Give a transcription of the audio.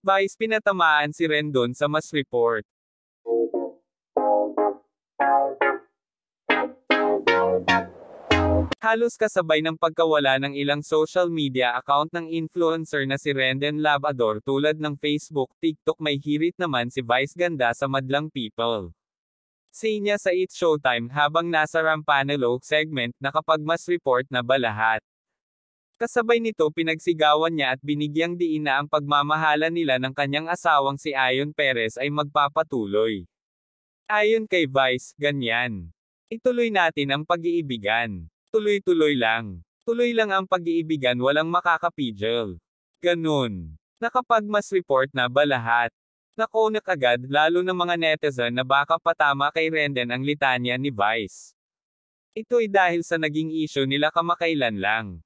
Vice pinatamaan si Rendon sa mas report. Halos kasabay ng pagkawala ng ilang social media account ng influencer na si Rendon Labrador tulad ng Facebook, TikTok, may hirit naman si Vice ganda sa madlang people. Say niya sa It's Showtime habang nasa Rampanelo segment na kapag mas report na ba lahat. Kasabay nito pinagsigawan niya at binigyang diin na ang pagmamahala nila ng kanyang asawang si Ayon Perez ay magpapatuloy. Ayon kay Vice, ganyan. Ituloy natin ang pag-iibigan. Tuloy-tuloy lang. Tuloy lang ang pag-iibigan, walang makakapigil. Ganun. Na kapag mas report na ba lahat? Nakonak agad lalo ng mga netizen na baka patama kay Rendon ang litanya ni Vice. Ito'y dahil sa naging issue nila kamakailan lang.